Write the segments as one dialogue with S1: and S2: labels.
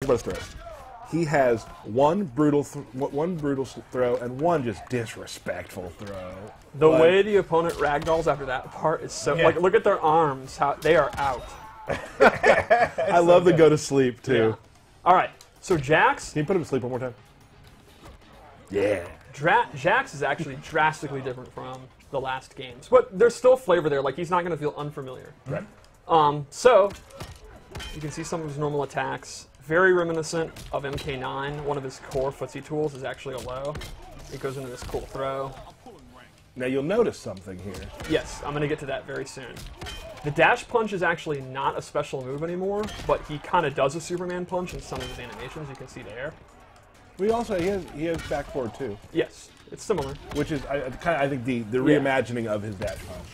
S1: about his throws. He has one brutal throw and one just disrespectful throw.
S2: The way the opponent ragdolls after that part is so... Like, look at their arms. How they are out.
S1: I love the go to sleep, too.
S2: Yeah. All right. So Jax...
S1: Can you put him to sleep one more time? Yeah.
S2: Jax is actually drastically different from the last games. But there's still flavor there. Like, he's not going to feel unfamiliar.
S1: Right.
S2: So, you can see some of his normal attacks. Very reminiscent of MK9. One of his core footsie tools is actually a low. It goes into this cool throw.
S1: Now you'll notice something here.
S2: Yes, I'm going to get to that very soon. The dash punch is actually not a special move anymore, but he kind of does a Superman punch in some of his animations. You can see there.
S1: We also he has back forward too.
S2: Yes, it's similar.
S1: Which is I think the reimagining of his dash punch.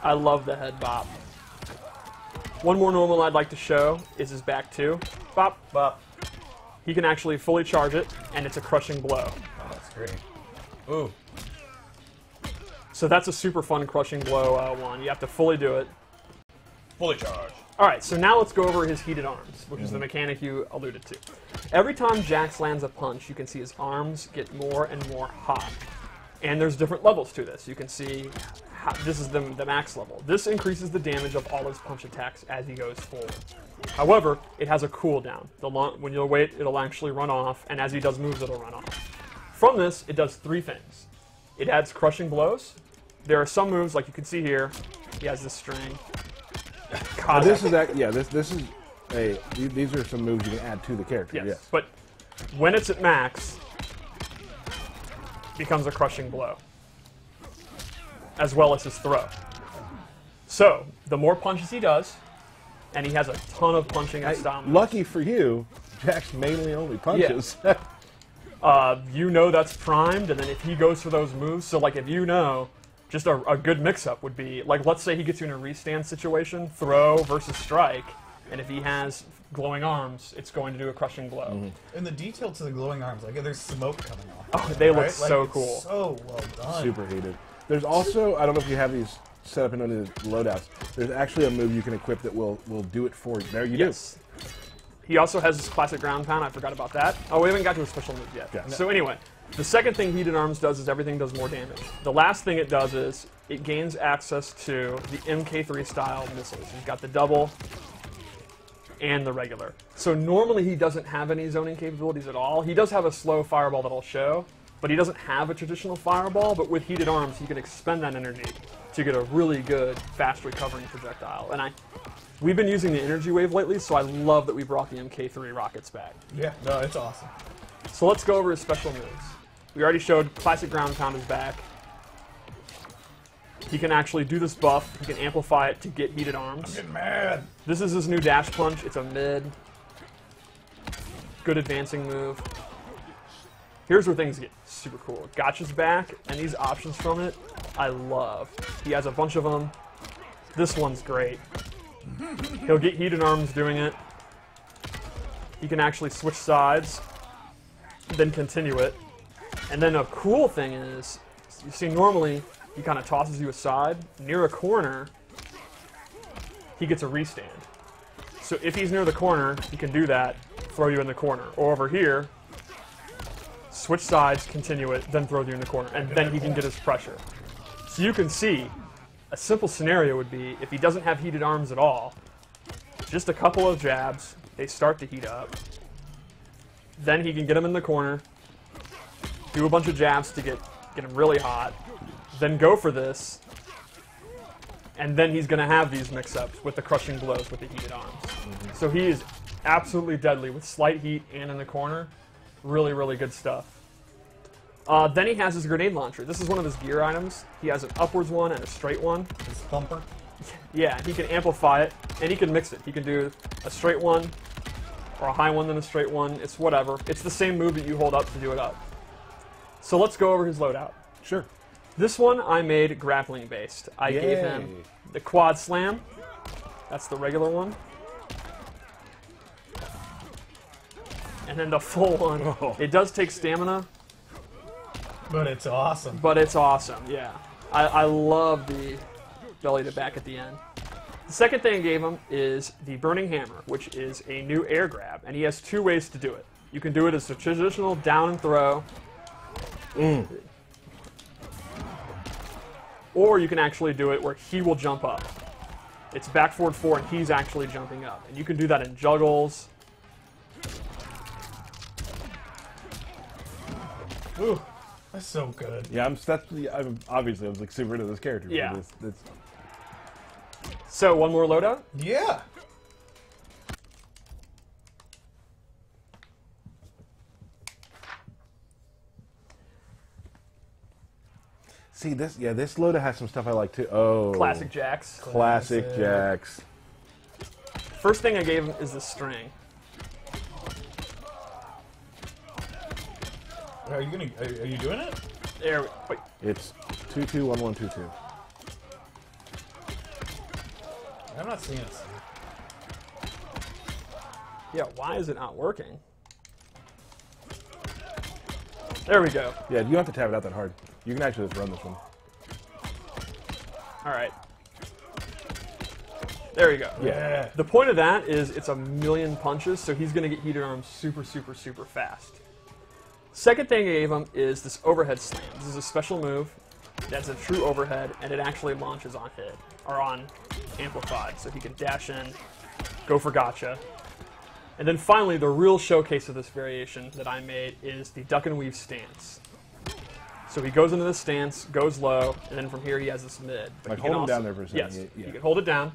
S2: I love the head bop. One more normal I'd like to show is his back two. Bop, bop. He can actually fully charge it, and it's a crushing blow.
S3: Oh, that's great. Ooh.
S2: So that's a super fun crushing blow one. You have to fully do it.
S3: Fully charged.
S2: All right, so now let's go over his heated arms, which is the mechanic you alluded to. Every time Jax lands a punch, you can see his arms get more and more hot. And there's different levels to this. You can see this is the max level. This increases the damage of all his punch attacks as he goes forward. However, it has a cooldown. When you wait, it'll actually run off, and as he does moves, it'll run off. From this, it does three things. It adds crushing blows. There are some moves, like you can see here, he has this string.
S1: God, this is these are some moves you can add to the character.
S2: Yes, but when it's at max, it becomes a crushing blow, as well as his throw. So the more punches he does, and he has a ton of punching and style moves.
S1: Lucky for you, Jax mainly only punches.
S2: Yeah. You know that's primed, and then if he goes for those moves, so like if you know, just a good mix-up would be, like let's say he gets you in a restand situation, throw versus strike, and if he has glowing arms, it's going to do a crushing blow.
S3: Mm-hmm. And the detail to the glowing arms, like there's smoke coming off.
S2: Oh, they look
S3: like,
S2: so cool.
S3: So well done.
S1: Super heated. There's also, I don't know if you have these set up in under the loadouts, there's actually a move you can equip that will do it for you. There you do.
S2: He also has his classic ground pound. I forgot about that. Oh, we haven't got to a special move yet.
S1: Yeah.
S2: So anyway, the second thing Heated Arms does is everything does more damage. The last thing it does is it gains access to the MK3 style missiles. He's got the double and the regular. So normally he doesn't have any zoning capabilities at all. He does have a slow fireball that'll show, but he doesn't have a traditional fireball. But with Heated Arms, he can expend that energy to get a really good, fast recovering projectile. And we've been using the energy wave lately, so I love that we brought the MK3 rockets back.
S3: Yeah, no, it's awesome.
S2: So let's go over his special moves. We already showed classic ground pound is back. He can actually do this buff. He can amplify it to get Heated Arms.
S3: I'm getting mad.
S2: This is his new dash punch. It's a mid. Good advancing move. Here's where things get super cool. Gotcha's back, and these options from it, I love. He has a bunch of them. This one's great. He'll get Heated Arms doing it. He can actually switch sides, then continue it. And then a cool thing is, you see normally he kind of tosses you aside. Near a corner, he gets a restand. So if he's near the corner, he can do that, throw you in the corner. Or over here, switch sides, continue it, then throw you in the corner. And then he can get his pressure. So you can see, a simple scenario would be, if he doesn't have Heated Arms at all, just a couple of jabs, they start to heat up. Then he can get him in the corner, do a bunch of jabs to get him really hot, then go for this, and then he's going to have these mix-ups with the crushing blows with the Heated Arms. So he is absolutely deadly with slight heat and in the corner. Really, really good stuff. Then he has his grenade launcher. This is one of his gear items. He has an upwards one and a straight one.
S3: His thumper.
S2: Yeah, he can amplify it, and he can mix it. He can do a straight one, or a high one then a straight one. It's whatever. It's the same move that you hold up to do it up. So let's go over his loadout.
S1: Sure.
S2: This one I made grappling based. I gave him the quad slam. That's the regular one. And then the full one. Oh. It does take stamina.
S3: But it's awesome.
S2: But it's awesome, yeah. I love the belly to back at the end. The second thing I gave him is the Burning Hammer, which is a new air grab, and he has 2 ways to do it. You can do it as a traditional down and throw, or you can actually do it where he will jump up. It's back forward 4, and he's actually jumping up. And you can do that in juggles.
S3: Ooh, that's so good.
S1: Yeah, I'm obviously I was like super into this character.
S2: Yeah.
S1: This,
S2: So, one more loadout?
S3: Yeah.
S1: see this loadout has some stuff I like too. Oh,
S2: Classic Jax.
S1: Classic Jax.
S2: First thing I gave him is the string.
S3: Are you doing it?
S2: There, wait.
S1: It's 221122.
S3: I'm not seeing it.
S2: Yeah, why is it not working? There we go.
S1: Yeah, you don't have to tap it out that hard. You can actually just run this one.
S2: All right. There we go.
S3: Yeah.
S2: The point of that is it's a million punches, so he's going to get heated arms super, super, super fast. Second thing I gave him is this overhead slam. This is a special move that's a true overhead, and it actually launches on hit, or on amplified, so he can dash in, go for gotcha. And then finally, the real showcase of this variation that I made is the duck and weave stance. So he goes into this stance, goes low, and then from here he has this mid. But
S1: Like
S2: he can
S1: hold him
S2: also,
S1: down there for a second.
S2: Yes,
S1: Yeah.
S2: you can hold it down,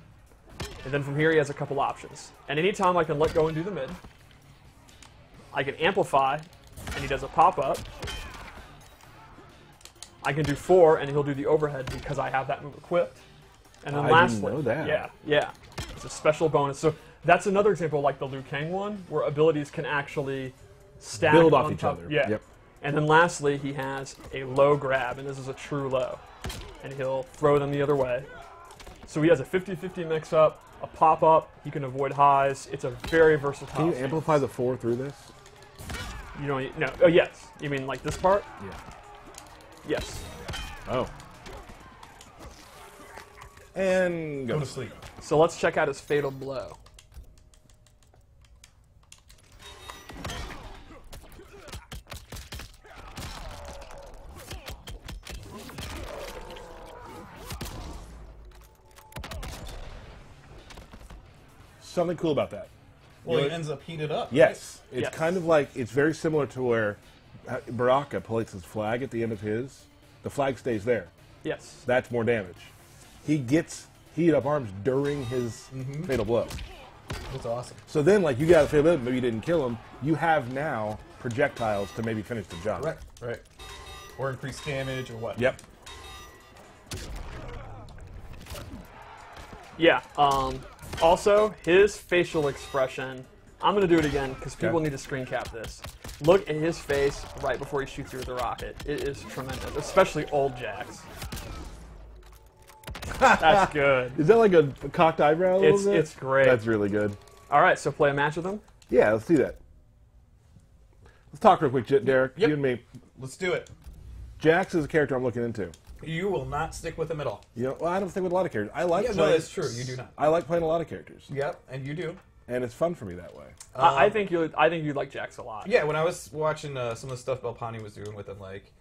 S2: and then from here he has a couple options. And anytime I can let go and do the mid, I can amplify, and he does a pop-up. I can do 4, and he'll do the overhead because I have that move equipped. And then
S1: I
S2: lastly,
S1: didn't know that.
S2: yeah, it's a special bonus. So that's another example, like the Liu Kang one, where abilities can actually stack
S1: Build off
S2: on
S1: each
S2: top.
S1: other.
S2: Yeah.
S1: Yep.
S2: And then lastly, he has a low grab, and this is a true low. And he'll throw them the other way. So he has a 50-50 mix-up, a pop-up, he can avoid highs. It's a very versatile
S1: Can you
S2: stance.
S1: amplify the 4 through this?
S2: You don't, no, oh yes. You mean like this part?
S1: Yeah.
S2: Yes.
S1: Oh. And
S3: Go
S1: go.
S3: to sleep.
S2: So let's check out his fatal blow.
S1: Something cool about that.
S3: Well,
S1: You
S3: he
S1: know,
S3: ends up heated up.
S1: yes. It's
S2: Yes.
S1: kind of like, it's very similar to where Baraka places his flag at the end of his. The flag stays there.
S2: Yes.
S1: That's more damage. He gets heat up arms during his fatal blow.
S3: That's awesome.
S1: So then, like, you got a fatal blow, maybe you didn't kill him. You have now projectiles to maybe finish the job.
S3: Right. Right. Or increase damage or what?
S1: Yep.
S2: Yeah. Also, his facial expression, I'm going to do it again because people
S1: Okay.
S2: need to screen cap this. Look at his face right before he shoots you with the rocket. It is tremendous, especially old Jax. That's good.
S1: Is that like a cocked eyebrow a little bit?
S2: It's great.
S1: That's really good.
S2: All right, so play a match with him.
S1: Yeah, let's do that. Let's talk real quick, Derek.
S3: Yep.
S1: You and me.
S3: Let's do it.
S1: Jax is a character I'm looking into.
S3: You will not stick with him at all.
S1: You know, well, I don't think with a lot of characters. I like
S3: Yeah, no,
S1: playing,
S3: that's true. You do not.
S1: I like playing a lot of characters,
S3: Yep, and you do.
S1: and it's fun for me that way.
S2: I think you'd like Jax a lot.
S3: Yeah, when I was watching some of the stuff Belpani was doing with him, like,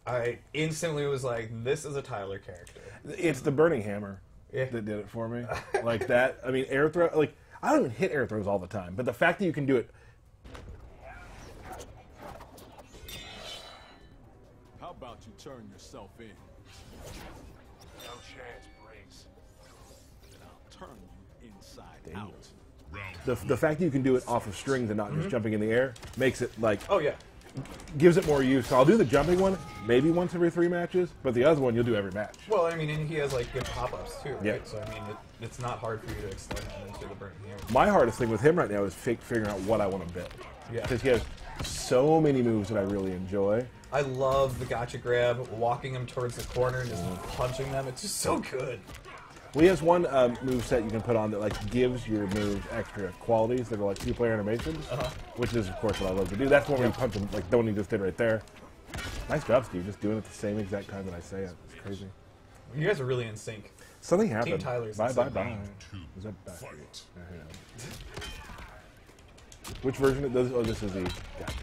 S3: I instantly was like, this is a Tyler character.
S1: It's the Burning Hammer
S3: Yeah.
S1: that did it for me. Like that. I mean, air throw. Like, I don't even hit air throws all the time, but the fact that you can do it.
S4: How about you turn yourself in?
S5: No chance, Briggs.
S4: Then I'll turn you inside out.
S1: The fact that you can do it off of strings and not just jumping in the air makes it like
S3: Oh, yeah.
S1: gives it more use. So I'll do the jumping one maybe once every 3 matches, but the other one you'll do every match.
S3: Well, I mean, and he has, like, good pop-ups, too, right?
S1: Yeah.
S3: So, I mean, it's not hard for you to extend that into the Burning Hammer.
S1: My hardest thing with him right now is figuring out what I want to build.
S3: Yeah.
S1: Because he has so many moves that I really enjoy.
S3: I love the gotcha grab, walking him towards the corner and just punching them. It's just so good.
S1: Well, he has one move set you can put on that like gives your moves extra qualities that are like 2-player animations, which is of course what I love to do. That's one where you punch him like the one he just did right there. Nice job, Steve. Just doing it at the same exact time that I say it. It's crazy.
S3: You guys are really in sync.
S1: Something happened.
S3: Tyler's
S1: Bye, bye,
S3: insane.
S1: bye. Is that back? Which version of this? Oh, this is the. Gotcha.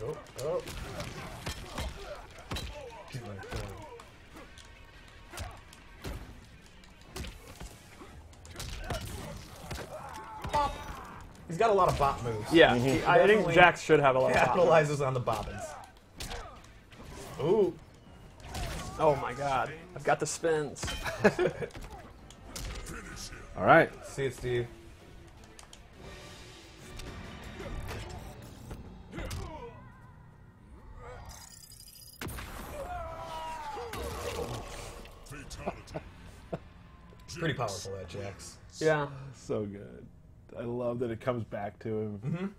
S3: Oh, oh. Bop. He's got a lot of bop moves.
S2: Yeah, I think
S3: Definitely
S2: Jax should have a lot of pop.
S3: capitalizes on the bobbins. Ooh.
S2: Oh my god. I've got the spins.
S1: All right.
S3: See it, Steve. Pretty powerful, that Jax.
S2: Yeah.
S1: So good. I love that it comes back to him.